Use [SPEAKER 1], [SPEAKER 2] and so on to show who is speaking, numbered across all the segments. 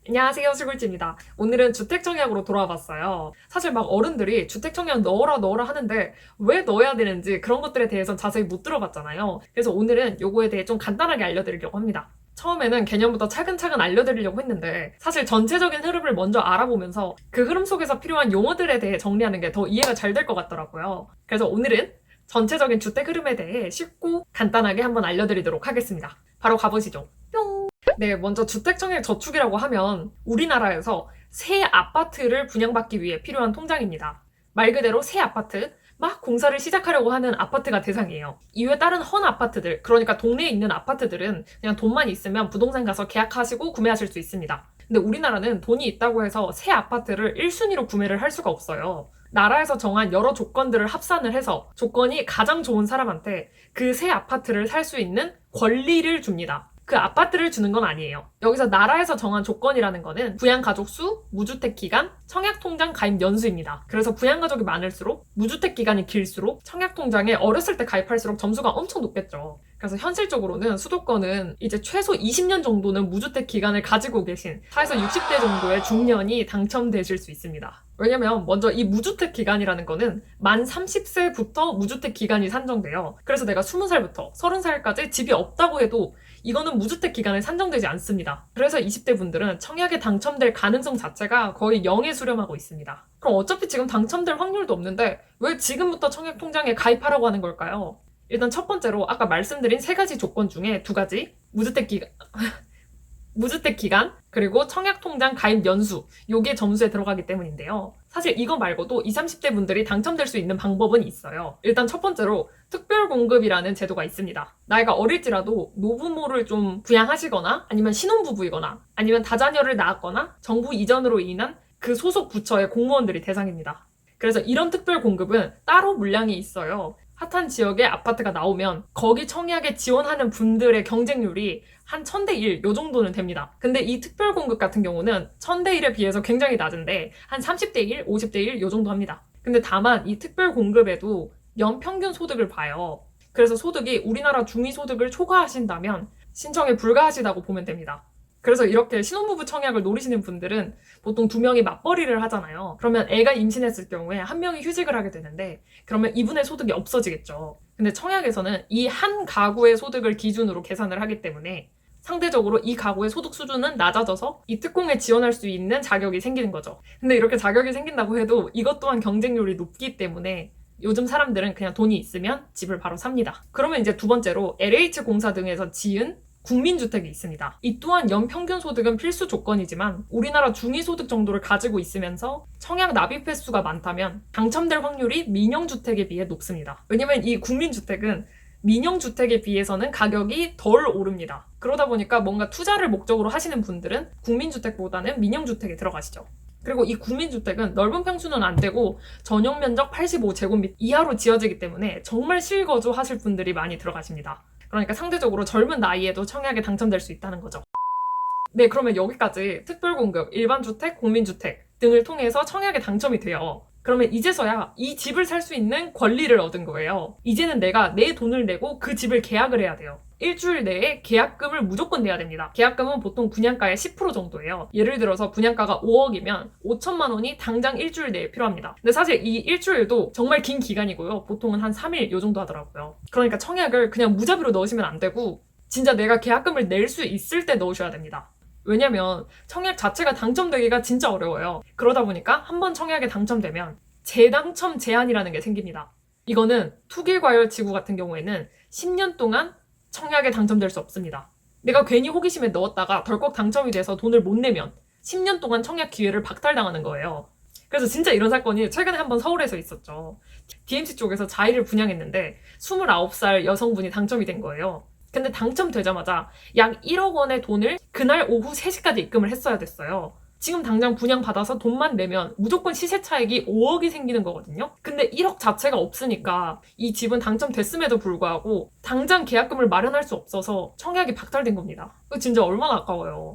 [SPEAKER 1] 안녕하세요, 시골지입니다. 오늘은 주택청약으로 돌아와봤어요. 사실 막 어른들이 주택청약 넣어라 하는데 왜 넣어야 되는지 그런 것들에 대해서 자세히 못 들어봤잖아요. 그래서 오늘은 요거에 대해 좀 간단하게 알려드리려고 합니다. 처음에는 개념부터 차근차근 알려드리려고 했는데 사실 전체적인 흐름을 먼저 알아보면서 그 흐름 속에서 필요한 용어들에 대해 정리하는 게 더 이해가 잘 될 것 같더라고요. 그래서 오늘은 전체적인 주택 흐름에 대해 쉽고 간단하게 한번 알려드리도록 하겠습니다. 바로 가보시죠. 뿅! 네, 먼저 주택청약 저축이라고 하면 우리나라에서 새 아파트를 분양받기 위해 필요한 통장입니다. 말 그대로 새 아파트, 막 공사를 시작하려고 하는 아파트가 대상이에요. 이외에 다른 헌 아파트들, 그러니까 동네에 있는 아파트들은 그냥 돈만 있으면 부동산 가서 계약하시고 구매하실 수 있습니다. 근데 우리나라는 돈이 있다고 해서 새 아파트를 1순위로 구매를 할 수가 없어요. 나라에서 정한 여러 조건들을 합산을 해서 조건이 가장 좋은 사람한테 그 새 아파트를 살 수 있는 권리를 줍니다. 그 아파트를 주는 건 아니에요. 여기서 나라에서 정한 조건이라는 거는 부양가족 수, 무주택 기간, 청약통장 가입 연수입니다. 그래서 부양가족이 많을수록 무주택 기간이 길수록 청약통장에 어렸을 때 가입할수록 점수가 엄청 높겠죠. 그래서 현실적으로는 수도권은 이제 최소 20년 정도는 무주택 기간을 가지고 계신 4에서 60대 정도의 중년이 당첨되실 수 있습니다. 왜냐면 먼저 이 무주택 기간이라는 거는 만 30세부터 무주택 기간이 산정돼요. 그래서 내가 20살부터 30살까지 집이 없다고 해도 이거는 무주택 기간에 산정되지 않습니다. 그래서 20대 분들은 청약에 당첨될 가능성 자체가 거의 0에 수렴하고 있습니다. 그럼 어차피 지금 당첨될 확률도 없는데 왜 지금부터 청약 통장에 가입하라고 하는 걸까요? 일단 첫 번째로 아까 말씀드린 세 가지 조건 중에 두 가지 무주택 기간, 그리고 청약통장 가입 연수, 요게 점수에 들어가기 때문인데요. 사실 이거 말고도 20, 30대 분들이 당첨될 수 있는 방법은 있어요. 일단 첫 번째로 특별공급이라는 제도가 있습니다. 나이가 어릴지라도 노부모를 좀 부양하시거나 아니면 신혼부부이거나 아니면 다자녀를 낳았거나 정부 이전으로 인한 그 소속 부처의 공무원들이 대상입니다. 그래서 이런 특별공급은 따로 물량이 있어요. 핫한 지역에 아파트가 나오면 거기 청약에 지원하는 분들의 경쟁률이 한 1000대1 요 정도는 됩니다. 근데 이 특별공급 같은 경우는 1000대1에 비해서 굉장히 낮은데 한 30대1, 50대1 요 정도 합니다. 근데 다만 이 특별공급에도 연평균 소득을 봐요. 그래서 소득이 우리나라 중위소득을 초과하신다면 신청에 불가하시다고 보면 됩니다. 그래서 이렇게 신혼부부 청약을 노리시는 분들은 보통 두 명이 맞벌이를 하잖아요. 그러면 애가 임신했을 경우에 한 명이 휴직을 하게 되는데 그러면 이분의 소득이 없어지겠죠. 근데 청약에서는 이 한 가구의 소득을 기준으로 계산을 하기 때문에 상대적으로 이 가구의 소득 수준은 낮아져서 이 특공에 지원할 수 있는 자격이 생기는 거죠. 근데 이렇게 자격이 생긴다고 해도 이것 또한 경쟁률이 높기 때문에 요즘 사람들은 그냥 돈이 있으면 집을 바로 삽니다. 그러면 이제 두 번째로 LH공사 등에서 지은 국민주택이 있습니다. 이 또한 연평균 소득은 필수 조건이지만 우리나라 중위소득 정도를 가지고 있으면서 청약 납입 횟수가 많다면 당첨될 확률이 민영주택에 비해 높습니다. 왜냐면 이 국민주택은 민영주택에 비해서는 가격이 덜 오릅니다. 그러다 보니까 뭔가 투자를 목적으로 하시는 분들은 국민주택보다는 민영주택에 들어가시죠. 그리고 이 국민주택은 넓은 평수는 안 되고 전용 면적 85제곱미터 이하로 지어지기 때문에 정말 실거주 하실 분들이 많이 들어가십니다. 그러니까 상대적으로 젊은 나이에도 청약에 당첨될 수 있다는 거죠. 네, 그러면 여기까지 특별공급, 일반주택, 국민주택 등을 통해서 청약에 당첨이 돼요. 그러면 이제서야 이 집을 살 수 있는 권리를 얻은 거예요. 이제는 내가 내 돈을 내고 그 집을 계약을 해야 돼요. 일주일 내에 계약금을 무조건 내야 됩니다. 계약금은 보통 분양가의 10% 정도예요. 예를 들어서 분양가가 5억이면 5천만 원이 당장 일주일 내에 필요합니다. 근데 사실 이 일주일도 정말 긴 기간이고요. 보통은 한 3일 요 정도 하더라고요. 그러니까 청약을 그냥 무자비로 넣으시면 안 되고 진짜 내가 계약금을 낼 수 있을 때 넣으셔야 됩니다. 왜냐면 청약 자체가 당첨되기가 진짜 어려워요. 그러다 보니까 한번 청약에 당첨되면 재당첨 제한이라는 게 생깁니다. 이거는 투기과열지구 같은 경우에는 10년 동안 청약에 당첨될 수 없습니다. 내가 괜히 호기심에 넣었다가 덜컥 당첨이 돼서 돈을 못 내면 10년 동안 청약 기회를 박탈당하는 거예요. 그래서 진짜 이런 사건이 최근에 한번 서울에서 있었죠. DMC 쪽에서 자이를 분양했는데 29살 여성분이 당첨이 된 거예요. 근데 당첨되자마자 약 1억 원의 돈을 그날 오후 3시까지 입금을 했어야 됐어요. 지금 당장 분양받아서 돈만 내면 무조건 시세 차익이 5억이 생기는 거거든요. 근데 1억 자체가 없으니까 이 집은 당첨됐음에도 불구하고 당장 계약금을 마련할 수 없어서 청약이 박탈된 겁니다. 이거 진짜 얼마나 아까워요.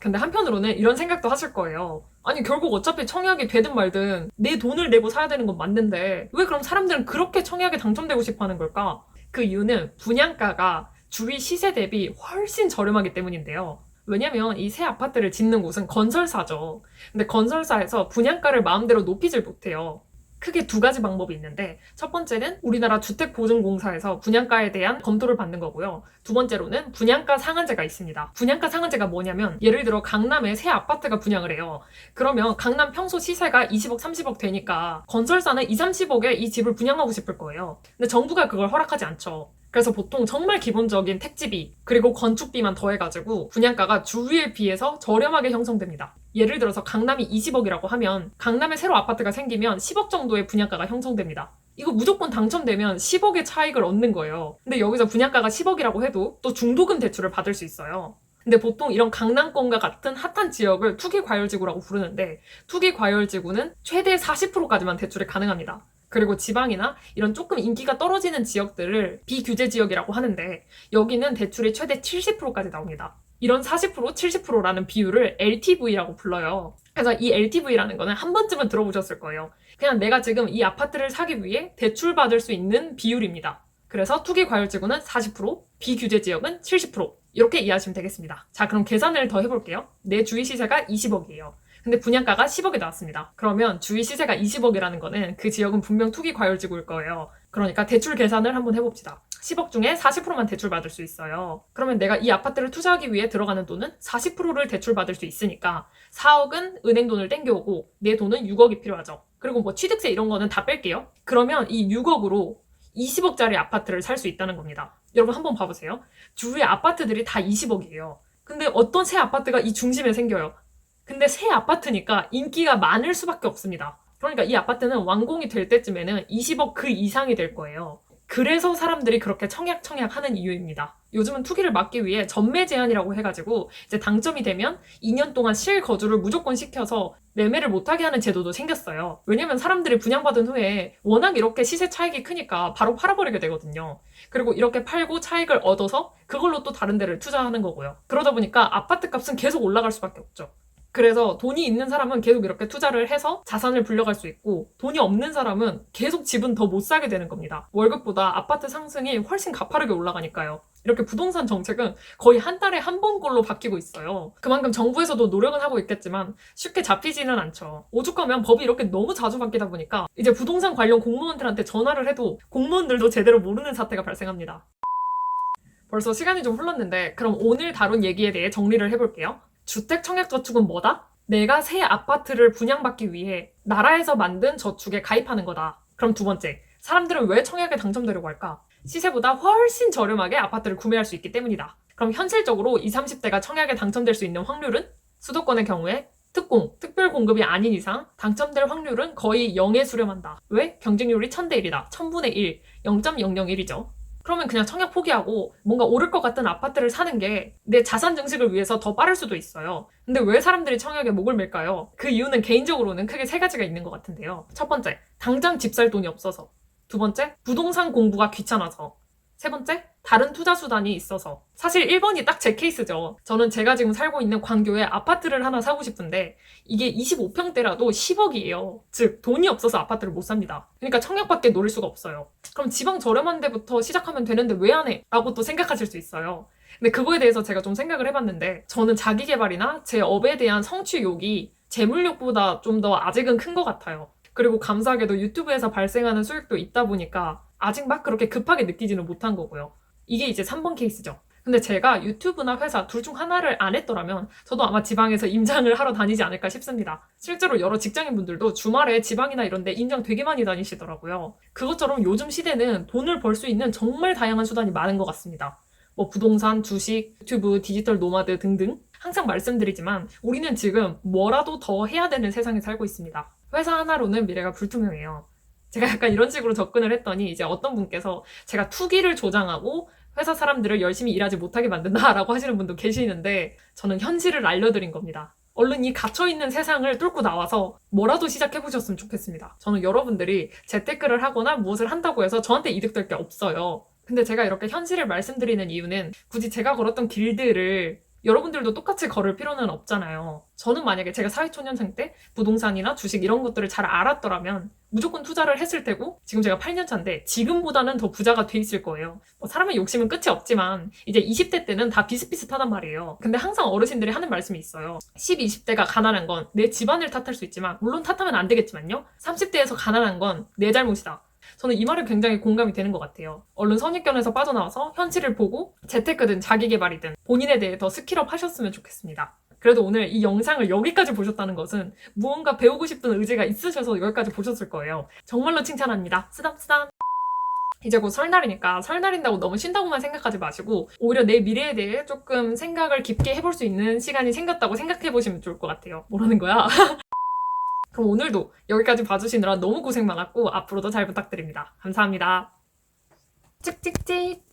[SPEAKER 1] 근데 한편으로는 이런 생각도 하실 거예요. 아니 결국 어차피 청약이 되든 말든 내 돈을 내고 사야 되는 건 맞는데 왜 그럼 사람들은 그렇게 청약에 당첨되고 싶어 하는 걸까? 그 이유는 분양가가 주위 시세 대비 훨씬 저렴하기 때문인데요. 왜냐면 이 새 아파트를 짓는 곳은 건설사죠. 근데 건설사에서 분양가를 마음대로 높이질 못해요. 크게 두 가지 방법이 있는데 첫 번째는 우리나라 주택보증공사에서 분양가에 대한 검토를 받는 거고요. 두 번째로는 분양가 상한제가 있습니다. 분양가 상한제가 뭐냐면 예를 들어 강남에 새 아파트가 분양을 해요. 그러면 강남 평소 시세가 20억, 30억 되니까 건설사는 2, 30억에 이 집을 분양하고 싶을 거예요. 근데 정부가 그걸 허락하지 않죠. 그래서 보통 정말 기본적인 택지비 그리고 건축비만 더해가지고 분양가가 주위에 비해서 저렴하게 형성됩니다. 예를 들어서 강남이 20억이라고 하면 강남에 새로 아파트가 생기면 10억 정도의 분양가가 형성됩니다. 이거 무조건 당첨되면 10억의 차익을 얻는 거예요. 근데 여기서 분양가가 10억이라고 해도 또 중도금 대출을 받을 수 있어요. 근데 보통 이런 강남권과 같은 핫한 지역을 투기과열지구라고 부르는데 투기과열지구는 최대 40%까지만 대출이 가능합니다. 그리고 지방이나 이런 조금 인기가 떨어지는 지역들을 비규제 지역이라고 하는데 여기는 대출이 최대 70%까지 나옵니다. 이런 40%, 70%라는 비율을 LTV라고 불러요. 그래서 이 LTV라는 거는 한 번쯤은 들어보셨을 거예요. 그냥 내가 지금 이 아파트를 사기 위해 대출받을 수 있는 비율입니다. 그래서 투기과열지구는 40%, 비규제 지역은 70% 이렇게 이해하시면 되겠습니다. 자, 그럼 계산을 더 해볼게요. 내 주위 시세가 20억이에요. 근데 분양가가 10억이 나왔습니다. 그러면 주위 시세가 20억이라는 거는 그 지역은 분명 투기과열지구일 거예요. 그러니까 대출 계산을 한번 해봅시다. 10억 중에 40%만 대출받을 수 있어요. 그러면 내가 이 아파트를 투자하기 위해 들어가는 돈은 40%를 대출받을 수 있으니까 4억은 은행 돈을 땡겨오고 내 돈은 6억이 필요하죠. 그리고 뭐 취득세 이런 거는 다 뺄게요. 그러면 이 6억으로 20억짜리 아파트를 살 수 있다는 겁니다. 여러분 한번 봐보세요. 주위의 아파트들이 다 20억이에요. 근데 어떤 새 아파트가 이 중심에 생겨요. 근데 새 아파트니까 인기가 많을 수밖에 없습니다. 그러니까 이 아파트는 완공이 될 때쯤에는 20억 그 이상이 될 거예요. 그래서 사람들이 그렇게 청약청약 하는 이유입니다. 요즘은 투기를 막기 위해 전매 제한이라고 해가지고 이제 당첨이 되면 2년 동안 실거주를 무조건 시켜서 매매를 못하게 하는 제도도 생겼어요. 왜냐면 사람들이 분양받은 후에 워낙 이렇게 시세 차익이 크니까 바로 팔아버리게 되거든요. 그리고 이렇게 팔고 차익을 얻어서 그걸로 또 다른 데를 투자하는 거고요. 그러다 보니까 아파트 값은 계속 올라갈 수밖에 없죠. 그래서 돈이 있는 사람은 계속 이렇게 투자를 해서 자산을 불려갈 수 있고 돈이 없는 사람은 계속 집은 더 못 사게 되는 겁니다. 월급보다 아파트 상승이 훨씬 가파르게 올라가니까요. 이렇게 부동산 정책은 거의 한 달에 한 번꼴로 바뀌고 있어요. 그만큼 정부에서도 노력은 하고 있겠지만 쉽게 잡히지는 않죠. 오죽하면 법이 이렇게 너무 자주 바뀌다 보니까 이제 부동산 관련 공무원들한테 전화를 해도 공무원들도 제대로 모르는 사태가 발생합니다. 벌써 시간이 좀 흘렀는데 그럼 오늘 다룬 얘기에 대해 정리를 해볼게요. 주택청약저축은 뭐다? 내가 새 아파트를 분양받기 위해 나라에서 만든 저축에 가입하는 거다. 그럼 두 번째, 사람들은 왜 청약에 당첨되려고 할까? 시세보다 훨씬 저렴하게 아파트를 구매할 수 있기 때문이다. 그럼 현실적으로 20, 30대가 청약에 당첨될 수 있는 확률은? 수도권의 경우에 특공, 특별 공급이 아닌 이상 당첨될 확률은 거의 0에 수렴한다. 왜? 경쟁률이 1000대 1이다. 1000분의 1, 0.001이죠. 그러면 그냥 청약 포기하고 뭔가 오를 것 같은 아파트를 사는 게 내 자산 증식을 위해서 더 빠를 수도 있어요. 근데 왜 사람들이 청약에 목을 밀까요? 그 이유는 개인적으로는 크게 세 가지가 있는 것 같은데요. 첫 번째, 당장 집 살 돈이 없어서. 두 번째, 부동산 공부가 귀찮아서. 세 번째, 다른 투자 수단이 있어서. 사실 1번이 딱 제 케이스죠. 저는 제가 지금 살고 있는 광교에 아파트를 하나 사고 싶은데 이게 25평대라도 10억이에요. 즉 돈이 없어서 아파트를 못 삽니다. 그러니까 청약밖에 노릴 수가 없어요. 그럼 지방 저렴한 데부터 시작하면 되는데 왜 안 해? 라고 또 생각하실 수 있어요. 근데 그거에 대해서 제가 좀 생각을 해봤는데 저는 자기개발이나 제 업에 대한 성취욕이 재물욕보다 좀 더 아직은 큰 것 같아요. 그리고 감사하게도 유튜브에서 발생하는 수익도 있다 보니까 아직 막 그렇게 급하게 느끼지는 못한 거고요. 이게 이제 3번 케이스죠. 근데 제가 유튜브나 회사 둘 중 하나를 안 했더라면 저도 아마 지방에서 임장을 하러 다니지 않을까 싶습니다. 실제로 여러 직장인분들도 주말에 지방이나 이런 데 임장 되게 많이 다니시더라고요. 그것처럼 요즘 시대는 돈을 벌 수 있는 정말 다양한 수단이 많은 것 같습니다. 뭐 부동산, 주식, 유튜브, 디지털 노마드 등등 항상 말씀드리지만 우리는 지금 뭐라도 더 해야 되는 세상에 살고 있습니다. 회사 하나로는 미래가 불투명해요. 제가 약간 이런 식으로 접근을 했더니 이제 어떤 분께서 제가 투기를 조장하고 회사 사람들을 열심히 일하지 못하게 만든다라고 하시는 분도 계시는데 저는 현실을 알려드린 겁니다. 얼른 이 갇혀있는 세상을 뚫고 나와서 뭐라도 시작해보셨으면 좋겠습니다. 저는 여러분들이 재테크를 하거나 무엇을 한다고 해서 저한테 이득될 게 없어요. 근데 제가 이렇게 현실을 말씀드리는 이유는 굳이 제가 걸었던 길들을 여러분들도 똑같이 걸을 필요는 없잖아요. 저는 만약에 제가 사회초년생 때 부동산이나 주식 이런 것들을 잘 알았더라면 무조건 투자를 했을 테고 지금 제가 8년 차인데 지금보다는 더 부자가 돼 있을 거예요. 사람의 욕심은 끝이 없지만 이제 20대 때는 다 비슷비슷하단 말이에요. 근데 항상 어르신들이 하는 말씀이 있어요. 10, 20대가 가난한 건 내 집안을 탓할 수 있지만 물론 탓하면 안 되겠지만요. 30대에서 가난한 건 내 잘못이다. 저는 이 말에 굉장히 공감이 되는 것 같아요. 얼른 선입견에서 빠져나와서 현실을 보고 재테크든 자기계발이든 본인에 대해 더 스킬업 하셨으면 좋겠습니다. 그래도 오늘 이 영상을 여기까지 보셨다는 것은 무언가 배우고 싶은 의지가 있으셔서 여기까지 보셨을 거예요. 정말로 칭찬합니다. 쓰담쓰담. 이제 곧 설날이니까 설날인다고 너무 쉰다고만 생각하지 마시고 오히려 내 미래에 대해 조금 생각을 깊게 해볼 수 있는 시간이 생겼다고 생각해보시면 좋을 것 같아요. 뭐라는 거야? 그럼 오늘도 여기까지 봐주시느라 너무 고생 많았고 앞으로도 잘 부탁드립니다. 감사합니다. 찍찍찍.